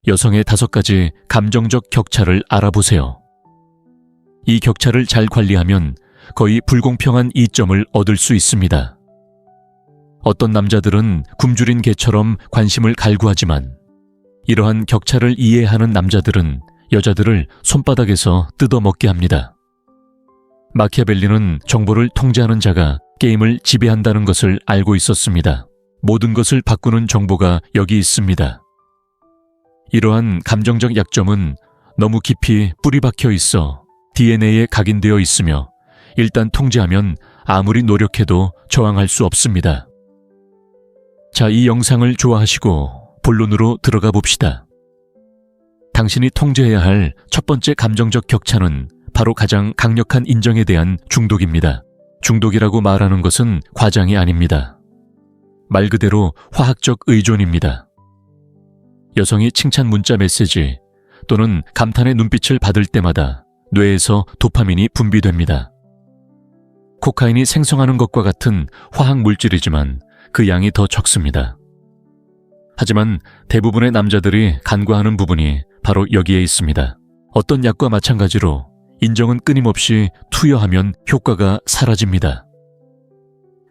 여성의 5가지 감정적 격차를 알아보세요. 이 격차를 잘 관리하면 거의 불공평한 이점을 얻을 수 있습니다. 어떤 남자들은 굶주린 개처럼 관심을 갈구하지만 이러한 격차를 이해하는 남자들은 여자들을 손바닥에서 뜯어먹게 합니다. 마키아벨리는 정보를 통제하는 자가 게임을 지배한다는 것을 알고 있었습니다. 모든 것을 바꾸는 정보가 여기 있습니다. 이러한 감정적 약점은 너무 깊이 뿌리 박혀 있어 DNA에 각인되어 있으며 일단 통제하면 아무리 노력해도 저항할 수 없습니다. 자, 이 영상을 좋아하시고 본론으로 들어가 봅시다. 당신이 통제해야 할 첫 번째 감정적 격차는 바로 가장 강력한 인정에 대한 중독입니다. 중독이라고 말하는 것은 과장이 아닙니다. 말 그대로 화학적 의존입니다. 여성이 칭찬 문자 메시지 또는 감탄의 눈빛을 받을 때마다 뇌에서 도파민이 분비됩니다. 코카인이 생성하는 것과 같은 화학 물질이지만 그 양이 더 적습니다. 하지만 대부분의 남자들이 간과하는 부분이 바로 여기에 있습니다. 어떤 약과 마찬가지로 인정은 끊임없이 투여하면 효과가 사라집니다.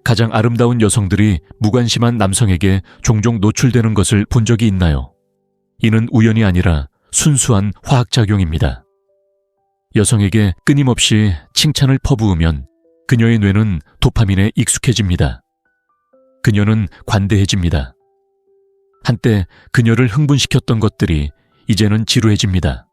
가장 아름다운 여성들이 무관심한 남성에게 종종 노출되는 것을 본 적이 있나요? 이는 우연이 아니라 순수한 화학작용입니다. 여성에게 끊임없이 칭찬을 퍼부으면 그녀의 뇌는 도파민에 익숙해집니다. 그녀는 관대해집니다. 한때 그녀를 흥분시켰던 것들이 이제는 지루해집니다.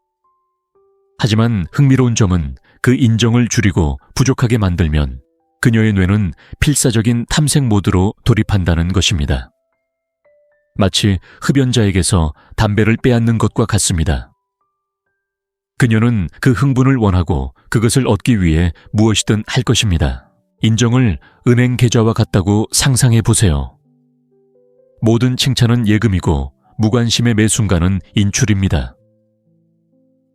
하지만 흥미로운 점은 그 인정을 줄이고 부족하게 만들면 그녀의 뇌는 필사적인 탐색 모드로 돌입한다는 것입니다. 마치 흡연자에게서 담배를 빼앗는 것과 같습니다. 그녀는 그 흥분을 원하고 그것을 얻기 위해 무엇이든 할 것입니다. 인정을 은행 계좌와 같다고 상상해 보세요. 모든 칭찬은 예금이고 무관심의 매 순간은 인출입니다.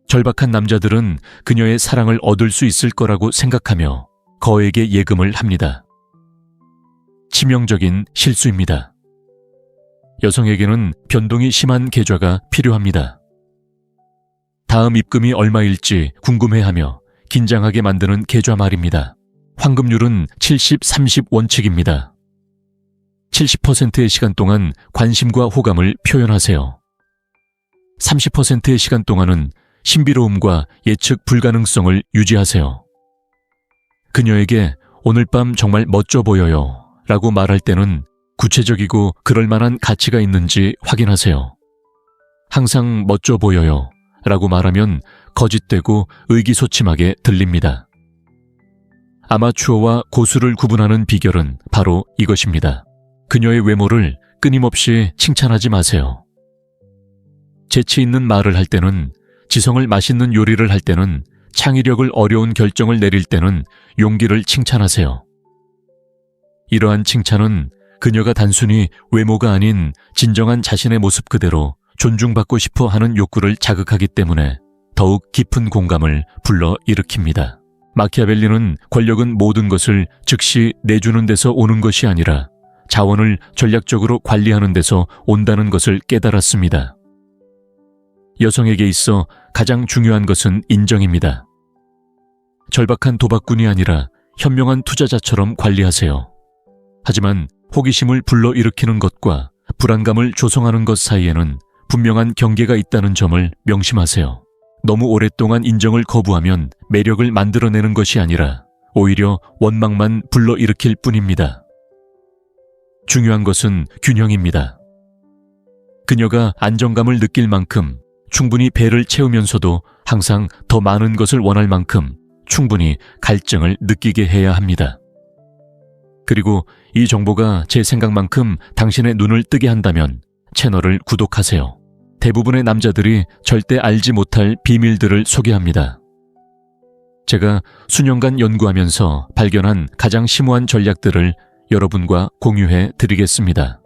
절박한 남자들은 그녀의 사랑을 얻을 수 있을 거라고 생각하며 거액의 예금을 합니다. 치명적인 실수입니다. 여성에게는 변동이 심한 계좌가 필요합니다. 다음 입금이 얼마일지 궁금해하며 긴장하게 만드는 계좌 말입니다. 황금률은 70-30 원칙입니다. 70%의 시간 동안 관심과 호감을 표현하세요. 30%의 시간 동안은 신비로움과 예측 불가능성을 유지하세요. 그녀에게 오늘 밤 정말 멋져 보여요 라고 말할 때는 구체적이고 그럴 만한 가치가 있는지 확인하세요. 항상 멋져 보여요 라고 말하면 거짓되고 의기소침하게 들립니다. 아마추어와 고수를 구분하는 비결은 바로 이것입니다. 그녀의 외모를 끊임없이 칭찬하지 마세요. 재치 있는 말을 할 때는, 지성을 맛있는 요리를 할 때는, 창의력을 어려운 결정을 내릴 때는 용기를 칭찬하세요. 이러한 칭찬은 그녀가 단순히 외모가 아닌 진정한 자신의 모습 그대로 존중받고 싶어 하는 욕구를 자극하기 때문에 더욱 깊은 공감을 불러일으킵니다. 마키아벨리는 권력은 모든 것을 즉시 내주는 데서 오는 것이 아니라 자원을 전략적으로 관리하는 데서 온다는 것을 깨달았습니다. 여성에게 있어 가장 중요한 것은 인정입니다. 절박한 도박꾼이 아니라 현명한 투자자처럼 관리하세요. 하지만 호기심을 불러일으키는 것과 불안감을 조성하는 것 사이에는 분명한 경계가 있다는 점을 명심하세요. 너무 오랫동안 인정을 거부하면 매력을 만들어내는 것이 아니라 오히려 원망만 불러일으킬 뿐입니다. 중요한 것은 균형입니다. 그녀가 안정감을 느낄 만큼 충분히 배를 채우면서도 항상 더 많은 것을 원할 만큼 충분히 갈증을 느끼게 해야 합니다. 그리고 이 정보가 제 생각만큼 당신의 눈을 뜨게 한다면 채널을 구독하세요. 대부분의 남자들이 절대 알지 못할 비밀들을 소개합니다. 제가 수년간 연구하면서 발견한 가장 심오한 전략들을 여러분과 공유해 드리겠습니다.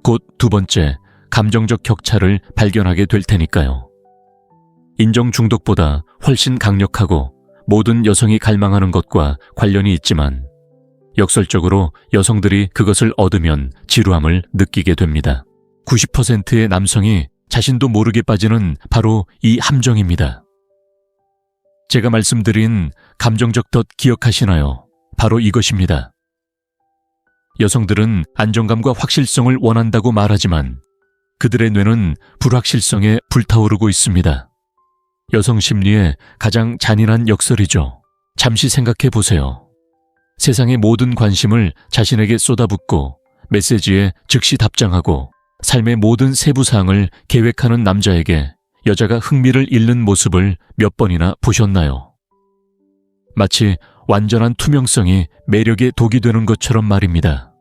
곧 두 번째, 감정적 격차를 발견하게 될 테니까요. 인정 중독보다 훨씬 강력하고 모든 여성이 갈망하는 것과 관련이 있지만 역설적으로 여성들이 그것을 얻으면 지루함을 느끼게 됩니다. 90%의 남성이 자신도 모르게 빠지는 바로 이 함정입니다. 제가 말씀드린 감정적 덫 기억하시나요? 바로 이것입니다. 여성들은 안정감과 확실성을 원한다고 말하지만 그들의 뇌는 불확실성에 불타오르고 있습니다. 여성 심리의 가장 잔인한 역설이죠. 잠시 생각해 보세요. 세상의 모든 관심을 자신에게 쏟아붓고 메시지에 즉시 답장하고 삶의 모든 세부사항을 계획하는 남자에게 여자가 흥미를 잃는 모습을 몇 번이나 보셨나요? 마치 완전한 투명성이 매력의 독이 되는 것처럼 말입니다.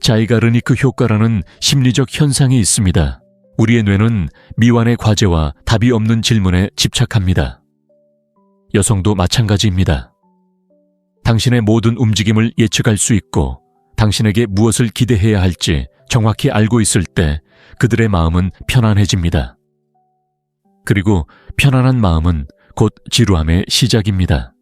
자이가르니크 효과라는 심리적 현상이 있습니다. 우리의 뇌는 미완의 과제와 답이 없는 질문에 집착합니다. 여성도 마찬가지입니다. 당신의 모든 움직임을 예측할 수 있고 당신에게 무엇을 기대해야 할지 정확히 알고 있을 때 그들의 마음은 편안해집니다. 그리고 편안한 마음은 곧 지루함의 시작입니다.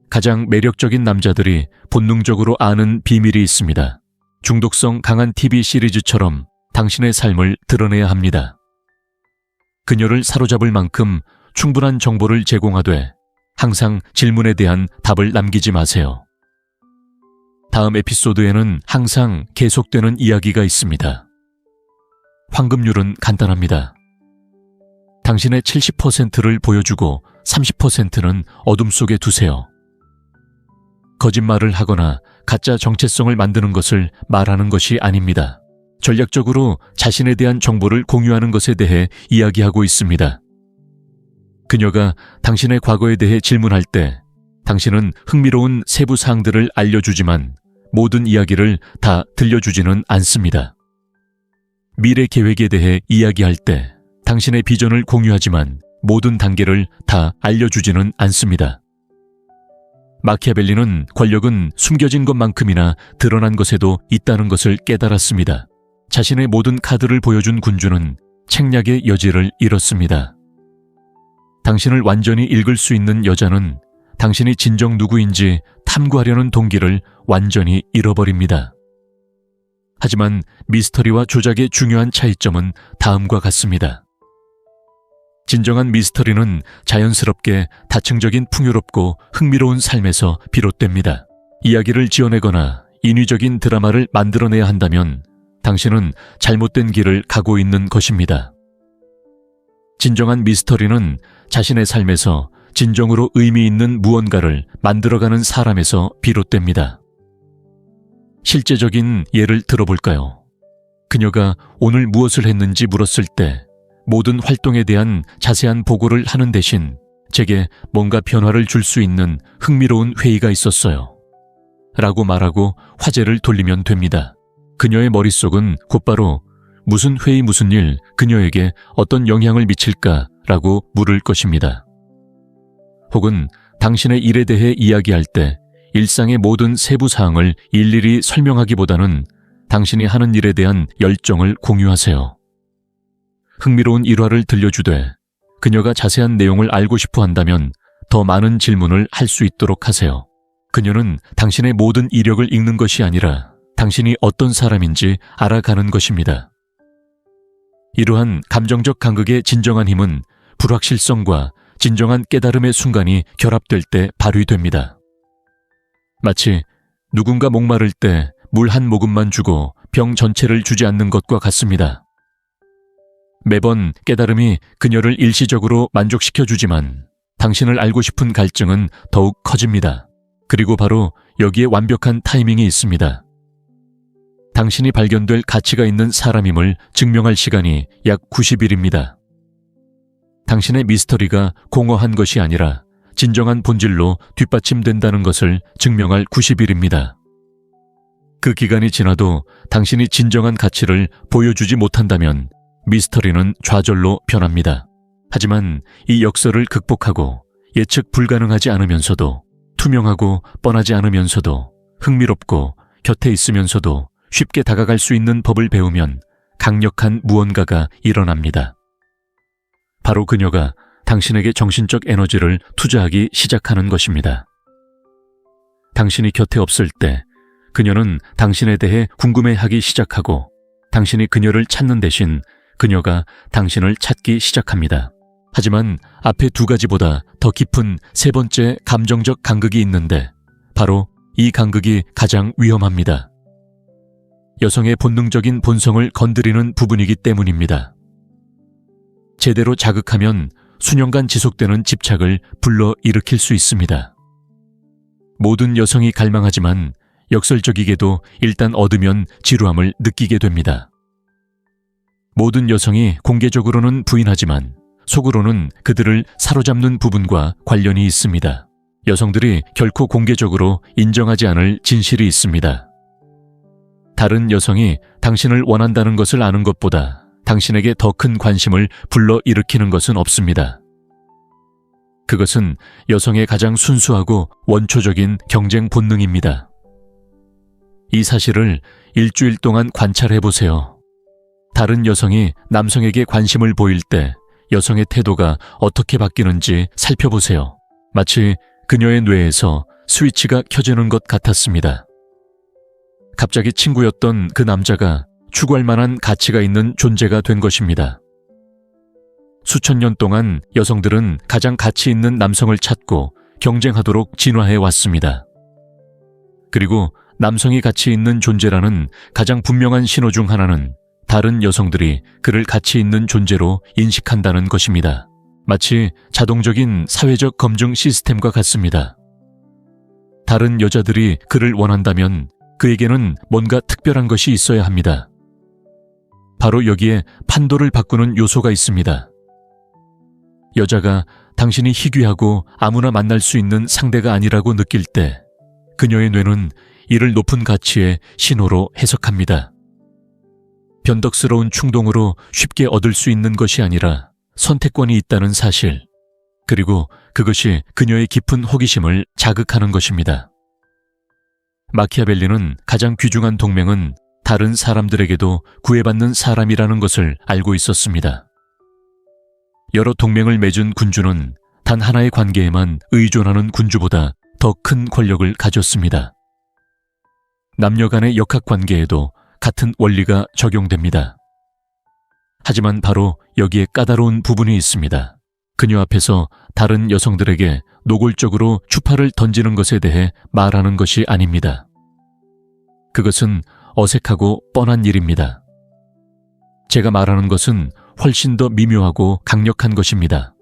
가장 매력적인 남자들이 본능적으로 아는 비밀이 있습니다. 중독성 강한 TV 시리즈처럼 당신의 삶을 드러내야 합니다. 그녀를 사로잡을 만큼 충분한 정보를 제공하되 항상 질문에 대한 답을 남기지 마세요. 다음 에피소드에는 항상 계속되는 이야기가 있습니다. 황금률은 간단합니다. 당신의 70%를 보여주고 30%는 어둠 속에 두세요. 거짓말을 하거나 가짜 정체성을 만드는 것을 말하는 것이 아닙니다. 전략적으로 자신에 대한 정보를 공유하는 것에 대해 이야기하고 있습니다. 그녀가 당신의 과거에 대해 질문할 때 당신은 흥미로운 세부 사항들을 알려주지만 모든 이야기를 다 들려주지는 않습니다. 미래 계획에 대해 이야기할 때 당신의 비전을 공유하지만 모든 단계를 다 알려주지는 않습니다. 마키아벨리는 권력은 숨겨진 것만큼이나 드러난 것에도 있다는 것을 깨달았습니다. 자신의 모든 카드를 보여준 군주는 책략의 여지를 잃었습니다. 당신을 완전히 읽을 수 있는 여자는 당신이 진정 누구인지 탐구하려는 동기를 완전히 잃어버립니다. 하지만 미스터리와 조작의 중요한 차이점은 다음과 같습니다. 진정한 미스터리는 자연스럽게 다층적인 풍요롭고 흥미로운 삶에서 비롯됩니다. 이야기를 지어내거나 인위적인 드라마를 만들어내야 한다면 당신은 잘못된 길을 가고 있는 것입니다. 진정한 미스터리는 자신의 삶에서 진정으로 의미 있는 무언가를 만들어가는 사람에서 비롯됩니다. 실제적인 예를 들어볼까요? 그녀가 오늘 무엇을 했는지 물었을 때 모든 활동에 대한 자세한 보고를 하는 대신 제게 뭔가 변화를 줄 수 있는 흥미로운 회의가 있었어요. 라고 말하고 화제를 돌리면 됩니다. 그녀의 머릿속은 곧바로 무슨 회의 무슨 일, 그녀에게 어떤 영향을 미칠까 라고 물을 것입니다. 혹은 당신의 일에 대해 이야기할 때 일상의 모든 세부 사항을 일일이 설명하기보다는 당신이 하는 일에 대한 열정을 공유하세요. 흥미로운 일화를 들려주되 그녀가 자세한 내용을 알고 싶어 한다면 더 많은 질문을 할 수 있도록 하세요. 그녀는 당신의 모든 이력을 읽는 것이 아니라 당신이 어떤 사람인지 알아가는 것입니다. 이러한 감정적 간극의 진정한 힘은 불확실성과 진정한 깨달음의 순간이 결합될 때 발휘됩니다. 마치 누군가 목마를 때 물 한 모금만 주고 병 전체를 주지 않는 것과 같습니다. 매번 깨달음이 그녀를 일시적으로 만족시켜주지만 당신을 알고 싶은 갈증은 더욱 커집니다. 그리고 바로 여기에 완벽한 타이밍이 있습니다. 당신이 발견될 가치가 있는 사람임을 증명할 시간이 약 90일입니다. 당신의 미스터리가 공허한 것이 아니라 진정한 본질로 뒷받침된다는 것을 증명할 90일입니다. 그 기간이 지나도 당신이 진정한 가치를 보여주지 못한다면 미스터리는 좌절로 변합니다. 하지만 이 역설을 극복하고 예측 불가능하지 않으면서도 투명하고 뻔하지 않으면서도 흥미롭고 곁에 있으면서도 쉽게 다가갈 수 있는 법을 배우면 강력한 무언가가 일어납니다. 바로 그녀가 당신에게 정신적 에너지를 투자하기 시작하는 것입니다. 당신이 곁에 없을 때 그녀는 당신에 대해 궁금해하기 시작하고 당신이 그녀를 찾는 대신 그녀가 당신을 찾기 시작합니다. 하지만 앞에 두 가지보다 더 깊은 세 번째 감정적 간극이 있는데 바로 이 간극이 가장 위험합니다. 여성의 본능적인 본성을 건드리는 부분이기 때문입니다. 제대로 자극하면 수년간 지속되는 집착을 불러일으킬 수 있습니다. 모든 여성이 갈망하지만 역설적이게도 일단 얻으면 지루함을 느끼게 됩니다. 모든 여성이 공개적으로는 부인하지만 속으로는 그들을 사로잡는 부분과 관련이 있습니다. 여성들이 결코 공개적으로 인정하지 않을 진실이 있습니다. 다른 여성이 당신을 원한다는 것을 아는 것보다 당신에게 더 큰 관심을 불러일으키는 것은 없습니다. 그것은 여성의 가장 순수하고 원초적인 경쟁 본능입니다. 이 사실을 일주일 동안 관찰해 보세요. 다른 여성이 남성에게 관심을 보일 때 여성의 태도가 어떻게 바뀌는지 살펴보세요. 마치 그녀의 뇌에서 스위치가 켜지는 것 같았습니다. 갑자기 친구였던 그 남자가 추구할 만한 가치가 있는 존재가 된 것입니다. 수천 년 동안 여성들은 가장 가치 있는 남성을 찾고 경쟁하도록 진화해 왔습니다. 그리고 남성이 가치 있는 존재라는 가장 분명한 신호 중 하나는 다른 여성들이 그를 가치 있는 존재로 인식한다는 것입니다. 마치 자동적인 사회적 검증 시스템과 같습니다. 다른 여자들이 그를 원한다면 그에게는 뭔가 특별한 것이 있어야 합니다. 바로 여기에 판도를 바꾸는 요소가 있습니다. 여자가 당신이 희귀하고 아무나 만날 수 있는 상대가 아니라고 느낄 때 그녀의 뇌는 이를 높은 가치의 신호로 해석합니다. 변덕스러운 충동으로 쉽게 얻을 수 있는 것이 아니라 선택권이 있다는 사실, 그리고 그것이 그녀의 깊은 호기심을 자극하는 것입니다. 마키아벨리는 가장 귀중한 동맹은 다른 사람들에게도 구애받는 사람이라는 것을 알고 있었습니다. 여러 동맹을 맺은 군주는 단 하나의 관계에만 의존하는 군주보다 더 큰 권력을 가졌습니다. 남녀 간의 역학관계에도 같은 원리가 적용됩니다. 하지만 바로 여기에 까다로운 부분이 있습니다. 그녀 앞에서 다른 여성들에게 노골적으로 추파를 던지는 것에 대해 말하는 것이 아닙니다. 그것은 어색하고 뻔한 일입니다. 제가 말하는 것은 훨씬 더 미묘하고 강력한 것입니다.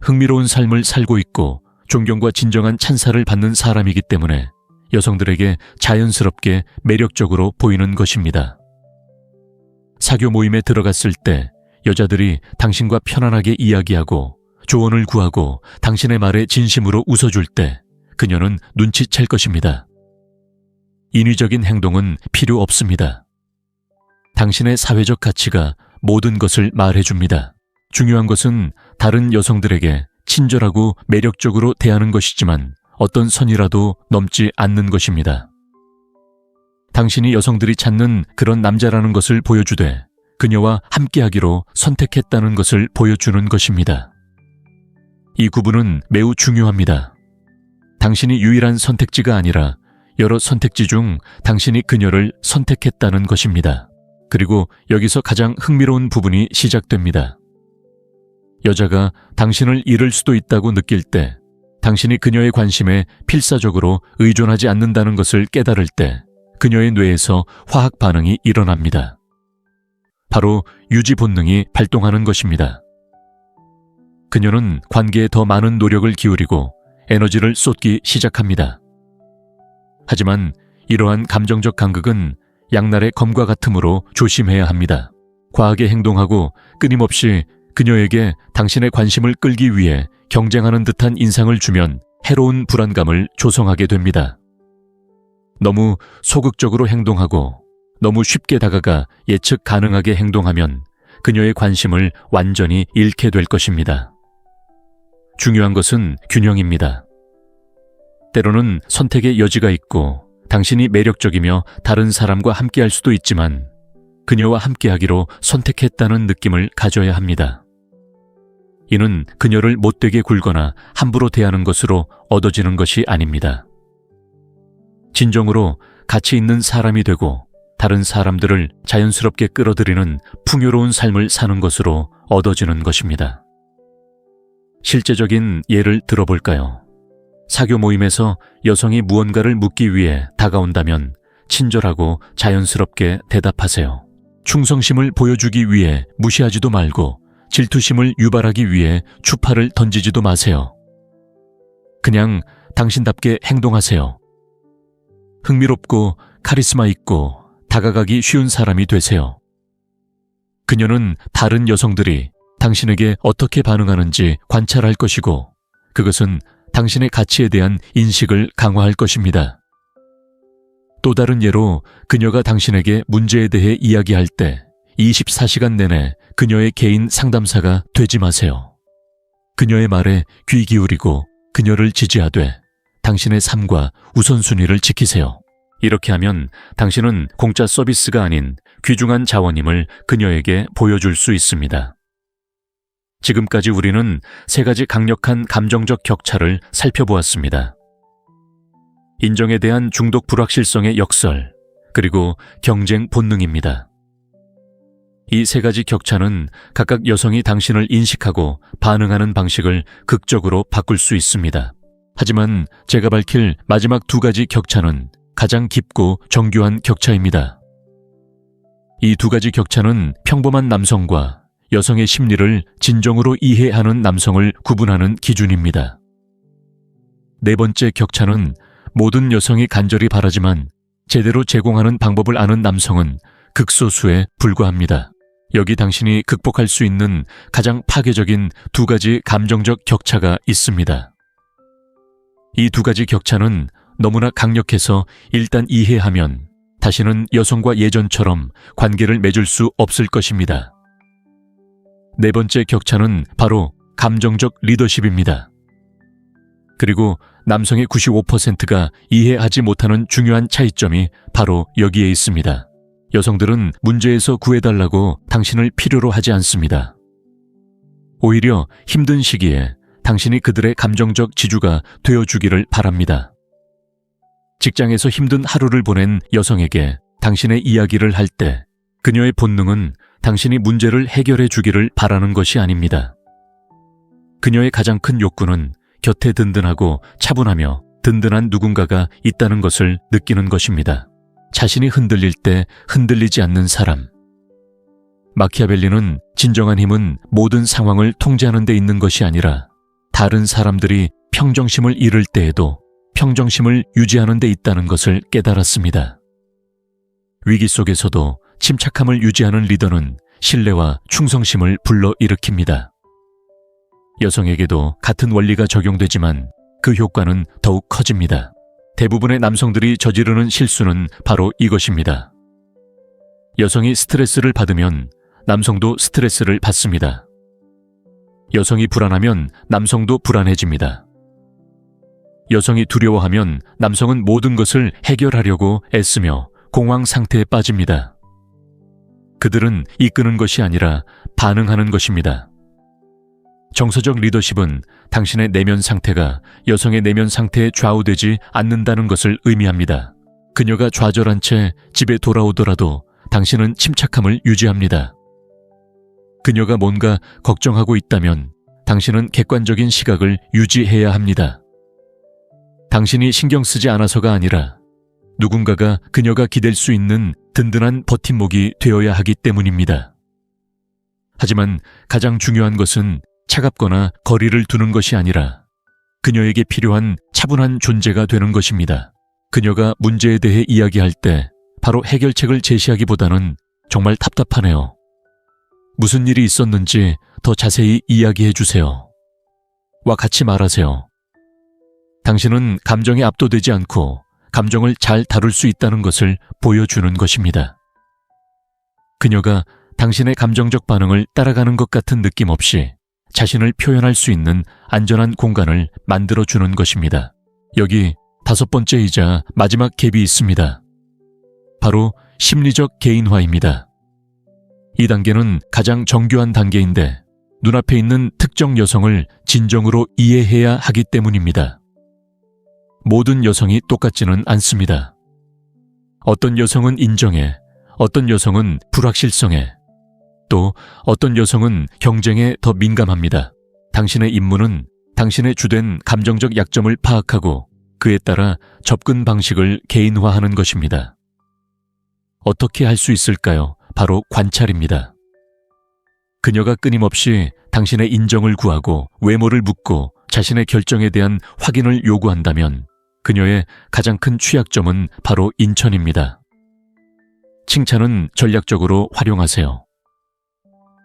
흥미로운 삶을 살고 있고 존경과 진정한 찬사를 받는 사람이기 때문에 여성들에게 자연스럽게 매력적으로 보이는 것입니다. 사교 모임에 들어갔을 때 여자들이 당신과 편안하게 이야기하고 조언을 구하고 당신의 말에 진심으로 웃어줄 때 그녀는 눈치챌 것입니다. 인위적인 행동은 필요 없습니다. 당신의 사회적 가치가 모든 것을 말해줍니다. 중요한 것은 다른 여성들에게 친절하고 매력적으로 대하는 것이지만 어떤 선이라도 넘지 않는 것입니다. 당신이 여성들이 찾는 그런 남자라는 것을 보여주되 그녀와 함께하기로 선택했다는 것을 보여주는 것입니다. 이 구분은 매우 중요합니다. 당신이 유일한 선택지가 아니라 여러 선택지 중 당신이 그녀를 선택했다는 것입니다. 그리고 여기서 가장 흥미로운 부분이 시작됩니다. 여자가 당신을 잃을 수도 있다고 느낄 때, 당신이 그녀의 관심에 필사적으로 의존하지 않는다는 것을 깨달을 때 그녀의 뇌에서 화학 반응이 일어납니다. 바로 유지 본능이 발동하는 것입니다. 그녀는 관계에 더 많은 노력을 기울이고 에너지를 쏟기 시작합니다. 하지만 이러한 감정적 간극은 양날의 검과 같으므로 조심해야 합니다. 과하게 행동하고 끊임없이 그녀에게 당신의 관심을 끌기 위해 경쟁하는 듯한 인상을 주면 해로운 불안감을 조성하게 됩니다. 너무 소극적으로 행동하고 너무 쉽게 다가가 예측 가능하게 행동하면 그녀의 관심을 완전히 잃게 될 것입니다. 중요한 것은 균형입니다. 때로는 선택의 여지가 있고 당신이 매력적이며 다른 사람과 함께할 수도 있지만 그녀와 함께하기로 선택했다는 느낌을 가져야 합니다. 이는 그녀를 못되게 굴거나 함부로 대하는 것으로 얻어지는 것이 아닙니다. 진정으로 가치 있는 사람이 되고 다른 사람들을 자연스럽게 끌어들이는 풍요로운 삶을 사는 것으로 얻어지는 것입니다. 실제적인 예를 들어볼까요? 사교 모임에서 여성이 무언가를 묻기 위해 다가온다면 친절하고 자연스럽게 대답하세요. 충성심을 보여주기 위해 무시하지도 말고 질투심을 유발하기 위해 추파를 던지지도 마세요. 그냥 당신답게 행동하세요. 흥미롭고 카리스마 있고 다가가기 쉬운 사람이 되세요. 그녀는 다른 여성들이 당신에게 어떻게 반응하는지 관찰할 것이고 그것은 당신의 가치에 대한 인식을 강화할 것입니다. 또 다른 예로 그녀가 당신에게 문제에 대해 이야기할 때 24시간 내내 그녀의 개인 상담사가 되지 마세요. 그녀의 말에 귀 기울이고 그녀를 지지하되 당신의 삶과 우선순위를 지키세요. 이렇게 하면 당신은 공짜 서비스가 아닌 귀중한 자원임을 그녀에게 보여줄 수 있습니다. 지금까지 우리는 3가지 강력한 감정적 격차를 살펴보았습니다. 인정에 대한 중독 불확실성의 역설, 그리고 경쟁 본능입니다. 이 3가지 격차는 각각 여성이 당신을 인식하고 반응하는 방식을 극적으로 바꿀 수 있습니다. 하지만 제가 밝힐 마지막 2가지 격차는 가장 깊고 정교한 격차입니다. 이 2가지 격차는 평범한 남성과 여성의 심리를 진정으로 이해하는 남성을 구분하는 기준입니다. 4번째 격차는 모든 여성이 간절히 바라지만 제대로 제공하는 방법을 아는 남성은 극소수에 불과합니다. 여기 당신이 극복할 수 있는 가장 파괴적인 2가지 감정적 격차가 있습니다. 이 2가지 격차는 너무나 강력해서 일단 이해하면 다시는 여성과 예전처럼 관계를 맺을 수 없을 것입니다. 4번째 격차는 바로 감정적 리더십입니다. 그리고 남성의 95%가 이해하지 못하는 중요한 차이점이 바로 여기에 있습니다. 여성들은 문제에서 구해달라고 당신을 필요로 하지 않습니다. 오히려 힘든 시기에 당신이 그들의 감정적 지주가 되어주기를 바랍니다. 직장에서 힘든 하루를 보낸 여성에게 당신의 이야기를 할 때 그녀의 본능은 당신이 문제를 해결해 주기를 바라는 것이 아닙니다. 그녀의 가장 큰 욕구는 곁에 든든하고 차분하며 든든한 누군가가 있다는 것을 느끼는 것입니다. 자신이 흔들릴 때 흔들리지 않는 사람. 마키아벨리는 진정한 힘은 모든 상황을 통제하는 데 있는 것이 아니라 다른 사람들이 평정심을 잃을 때에도 평정심을 유지하는 데 있다는 것을 깨달았습니다. 위기 속에서도 침착함을 유지하는 리더는 신뢰와 충성심을 불러일으킵니다. 여성에게도 같은 원리가 적용되지만 그 효과는 더욱 커집니다. 대부분의 남성들이 저지르는 실수는 바로 이것입니다. 여성이 스트레스를 받으면 남성도 스트레스를 받습니다. 여성이 불안하면 남성도 불안해집니다. 여성이 두려워하면 남성은 모든 것을 해결하려고 애쓰며 공황 상태에 빠집니다. 그들은 이끄는 것이 아니라 반응하는 것입니다. 정서적 리더십은 당신의 내면 상태가 여성의 내면 상태에 좌우되지 않는다는 것을 의미합니다. 그녀가 좌절한 채 집에 돌아오더라도 당신은 침착함을 유지합니다. 그녀가 뭔가 걱정하고 있다면 당신은 객관적인 시각을 유지해야 합니다. 당신이 신경 쓰지 않아서가 아니라 누군가가 그녀가 기댈 수 있는 든든한 버팀목이 되어야 하기 때문입니다. 하지만 가장 중요한 것은 차갑거나 거리를 두는 것이 아니라 그녀에게 필요한 차분한 존재가 되는 것입니다. 그녀가 문제에 대해 이야기할 때 바로 해결책을 제시하기보다는 정말 답답하네요. 무슨 일이 있었는지 더 자세히 이야기해 주세요. 와 같이 말하세요. 당신은 감정에 압도되지 않고 감정을 잘 다룰 수 있다는 것을 보여주는 것입니다. 그녀가 당신의 감정적 반응을 따라가는 것 같은 느낌 없이 자신을 표현할 수 있는 안전한 공간을 만들어주는 것입니다. 여기 5번째이자 마지막 갭이 있습니다. 바로 심리적 개인화입니다. 이 단계는 가장 정교한 단계인데 눈앞에 있는 특정 여성을 진정으로 이해해야 하기 때문입니다. 모든 여성이 똑같지는 않습니다. 어떤 여성은 인정에, 어떤 여성은 불확실성에, 또 어떤 여성은 경쟁에 더 민감합니다. 당신의 임무는 당신의 주된 감정적 약점을 파악하고 그에 따라 접근 방식을 개인화하는 것입니다. 어떻게 할 수 있을까요? 바로 관찰입니다. 그녀가 끊임없이 당신의 인정을 구하고 외모를 묻고 자신의 결정에 대한 확인을 요구한다면 그녀의 가장 큰 취약점은 바로 인천입니다. 칭찬은 전략적으로 활용하세요.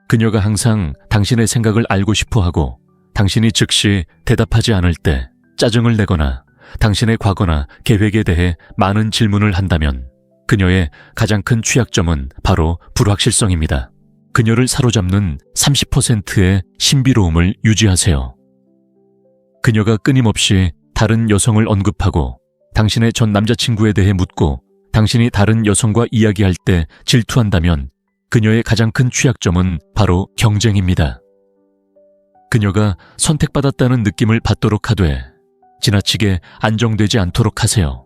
그녀가 항상 당신의 생각을 알고 싶어하고 당신이 즉시 대답하지 않을 때 짜증을 내거나 당신의 과거나 계획에 대해 많은 질문을 한다면 그녀의 가장 큰 취약점은 바로 불확실성입니다. 그녀를 사로잡는 30%의 신비로움을 유지하세요. 그녀가 끊임없이 다른 여성을 언급하고 당신의 전 남자친구에 대해 묻고 당신이 다른 여성과 이야기할 때 질투한다면 그녀의 가장 큰 취약점은 바로 경쟁입니다. 그녀가 선택받았다는 느낌을 받도록 하되 지나치게 안정되지 않도록 하세요.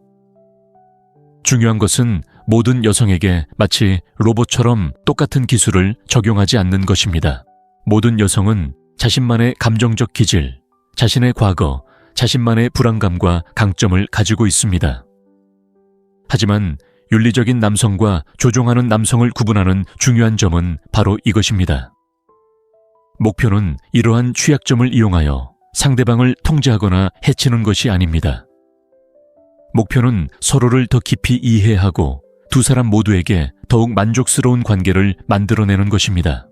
중요한 것은 모든 여성에게 마치 로봇처럼 똑같은 기술을 적용하지 않는 것입니다. 모든 여성은 자신만의 감정적 기질, 자신의 과거, 자신만의 불안감과 강점을 가지고 있습니다. 하지만 윤리적인 남성과 조종하는 남성을 구분하는 중요한 점은 바로 이것입니다. 목표는 이러한 취약점을 이용하여 상대방을 통제하거나 해치는 것이 아닙니다. 목표는 서로를 더 깊이 이해하고 두 사람 모두에게 더욱 만족스러운 관계를 만들어내는 것입니다.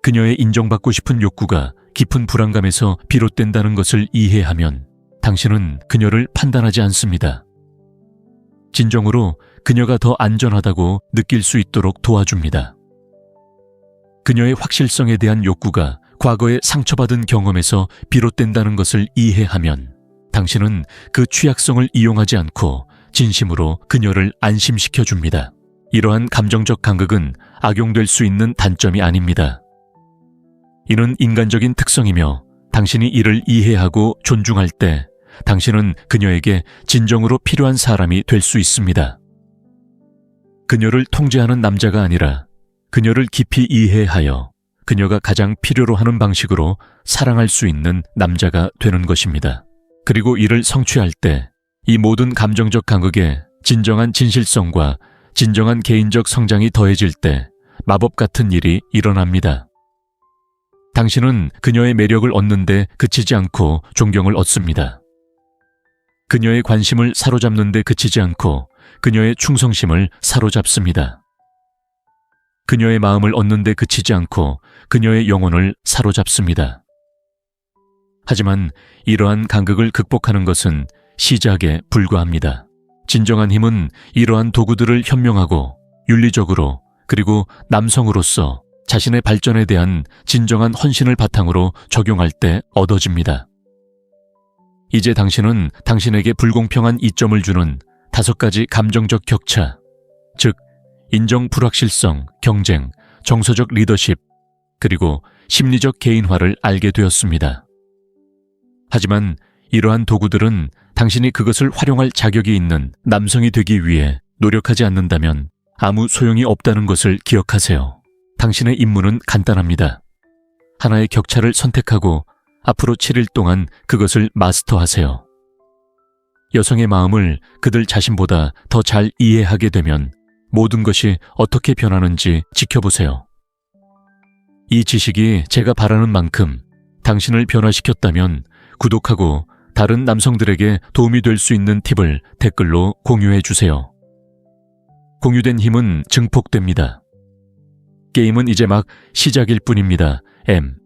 그녀의 인정받고 싶은 욕구가 깊은 불안감에서 비롯된다는 것을 이해하면 당신은 그녀를 판단하지 않습니다. 진정으로 그녀가 더 안전하다고 느낄 수 있도록 도와줍니다. 그녀의 확실성에 대한 욕구가 과거의 상처받은 경험에서 비롯된다는 것을 이해하면 당신은 그 취약성을 이용하지 않고 진심으로 그녀를 안심시켜 줍니다. 이러한 감정적 간극은 악용될 수 있는 단점이 아닙니다. 이는 인간적인 특성이며 당신이 이를 이해하고 존중할 때 당신은 그녀에게 진정으로 필요한 사람이 될 수 있습니다. 그녀를 통제하는 남자가 아니라 그녀를 깊이 이해하여 그녀가 가장 필요로 하는 방식으로 사랑할 수 있는 남자가 되는 것입니다. 그리고 이를 성취할 때 이 모든 감정적 간극에 진정한 진실성과 진정한 개인적 성장이 더해질 때 마법 같은 일이 일어납니다. 당신은 그녀의 매력을 얻는 데 그치지 않고 존경을 얻습니다. 그녀의 관심을 사로잡는 데 그치지 않고 그녀의 충성심을 사로잡습니다. 그녀의 마음을 얻는 데 그치지 않고 그녀의 영혼을 사로잡습니다. 하지만 이러한 간극을 극복하는 것은 시작에 불과합니다. 진정한 힘은 이러한 도구들을 현명하고 윤리적으로 그리고 남성으로서 자신의 발전에 대한 진정한 헌신을 바탕으로 적용할 때 얻어집니다. 이제 당신은 당신에게 불공평한 이점을 주는 5가지 감정적 격차, 즉 인정 불확실성, 경쟁, 정서적 리더십, 그리고 심리적 개인화를 알게 되었습니다. 하지만 이러한 도구들은 당신이 그것을 활용할 자격이 있는 남성이 되기 위해 노력하지 않는다면 아무 소용이 없다는 것을 기억하세요. 당신의 임무는 간단합니다. 하나의 격차를 선택하고 앞으로 7일 동안 그것을 마스터하세요. 여성의 마음을 그들 자신보다 더 잘 이해하게 되면 모든 것이 어떻게 변하는지 지켜보세요. 이 지식이 제가 바라는 만큼 당신을 변화시켰다면 구독하고 다른 남성들에게 도움이 될 수 있는 팁을 댓글로 공유해 주세요. 공유된 힘은 증폭됩니다. 게임은 이제 막 시작일 뿐입니다. M